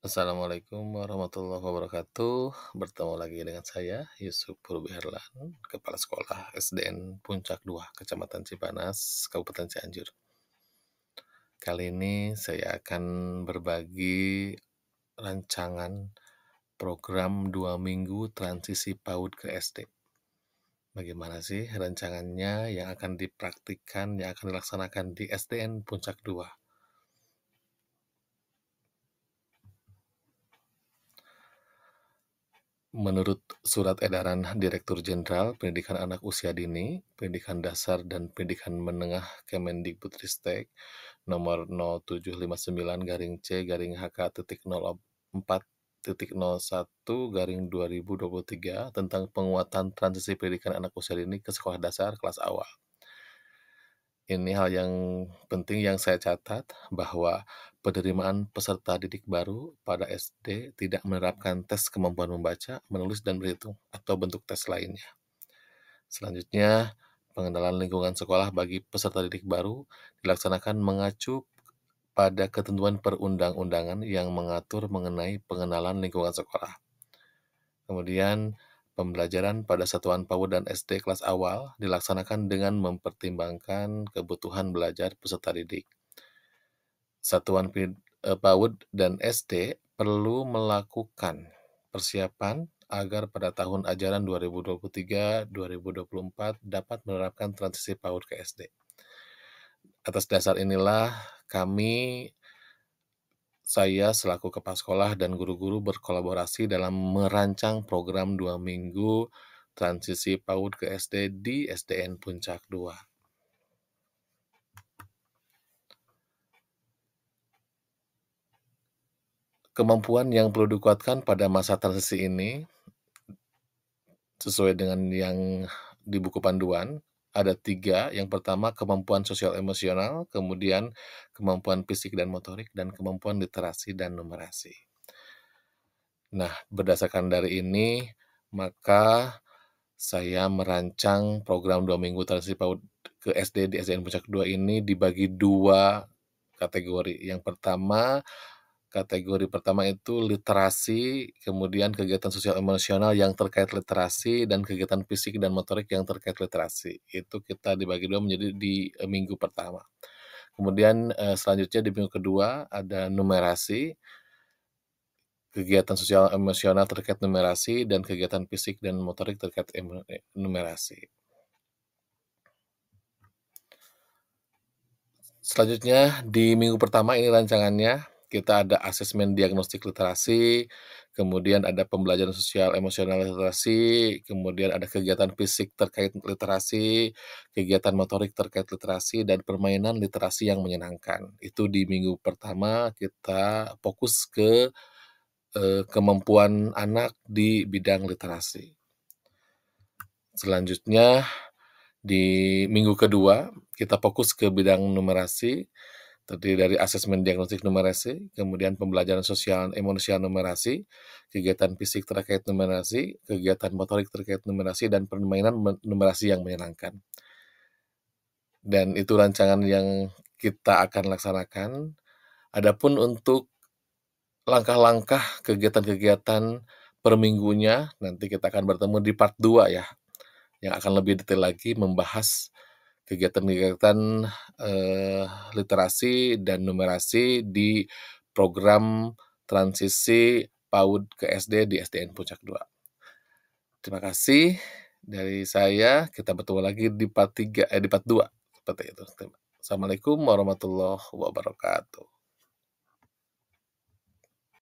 Assalamualaikum warahmatullahi wabarakatuh. Bertemu lagi dengan saya, Yusuf Purbi Herlan, Kepala Sekolah SDN Puncak 2, Kecamatan Cipanas, Kabupaten Cianjur. Kali ini saya akan berbagi rancangan program 2 minggu transisi PAUD ke SD. Bagaimana sih rancangannya yang akan dipraktikkan, yang akan dilaksanakan di SDN Puncak 2? Menurut Surat Edaran Direktur Jenderal Pendidikan Anak Usia Dini, Pendidikan Dasar dan Pendidikan Menengah Kemendikbudristek nomor 0759-C/HK.04.01/2023 tentang penguatan transisi pendidikan anak usia dini ke sekolah dasar kelas awal. Ini hal yang penting yang saya catat, bahwa penerimaan peserta didik baru pada SD tidak menerapkan tes kemampuan membaca, menulis, dan berhitung, atau bentuk tes lainnya. Selanjutnya, pengenalan lingkungan sekolah bagi peserta didik baru dilaksanakan mengacu pada ketentuan perundang-undangan yang mengatur mengenai pengenalan lingkungan sekolah. Kemudian, pembelajaran pada satuan PAUD dan SD kelas awal dilaksanakan dengan mempertimbangkan kebutuhan belajar peserta didik. Satuan PAUD dan SD perlu melakukan persiapan agar pada tahun ajaran 2023-2024 dapat menerapkan transisi PAUD ke SD. Atas dasar inilah saya selaku kepala sekolah dan guru-guru berkolaborasi dalam merancang program 2 minggu transisi PAUD ke SD di SDN Puncak 2. Kemampuan yang perlu dikuatkan pada masa transisi ini, sesuai dengan yang di buku panduan, ada 3. Yang pertama, kemampuan sosial emosional, kemudian kemampuan fisik dan motorik, dan kemampuan literasi dan numerasi. Nah, berdasarkan dari ini, maka saya merancang program 2 minggu transisi PAUD ke SD di SDN Puncak 2 ini dibagi 2 kategori. Yang pertama, kategori pertama itu literasi, kemudian kegiatan sosial emosional yang terkait literasi, dan kegiatan fisik dan motorik yang terkait literasi. Itu kita dibagi 2 menjadi di minggu pertama. Kemudian selanjutnya di minggu kedua ada numerasi, kegiatan sosial emosional terkait numerasi, dan kegiatan fisik dan motorik terkait numerasi. Selanjutnya di minggu pertama ini rancangannya, kita ada asesmen diagnostik literasi, kemudian ada pembelajaran sosial emosional literasi, kemudian ada kegiatan fisik terkait literasi, kegiatan motorik terkait literasi, dan permainan literasi yang menyenangkan. Itu di minggu pertama kita fokus ke kemampuan anak di bidang literasi. Selanjutnya di minggu kedua kita fokus ke bidang numerasi, terdiri dari asesmen diagnostik numerasi, kemudian pembelajaran sosial emosional numerasi, kegiatan fisik terkait numerasi, kegiatan motorik terkait numerasi, dan permainan numerasi yang menyenangkan. Dan itu rancangan yang kita akan laksanakan. Adapun untuk langkah-langkah kegiatan-kegiatan per minggunya, nanti kita akan bertemu di part 2 ya, yang akan lebih detail lagi membahas kegiatan-kegiatan literasi dan numerasi di program transisi PAUD ke SD di SDN Puncak 2. Terima kasih dari saya, kita bertemu lagi di part 2, seperti itu. Assalamualaikum warahmatullahi wabarakatuh.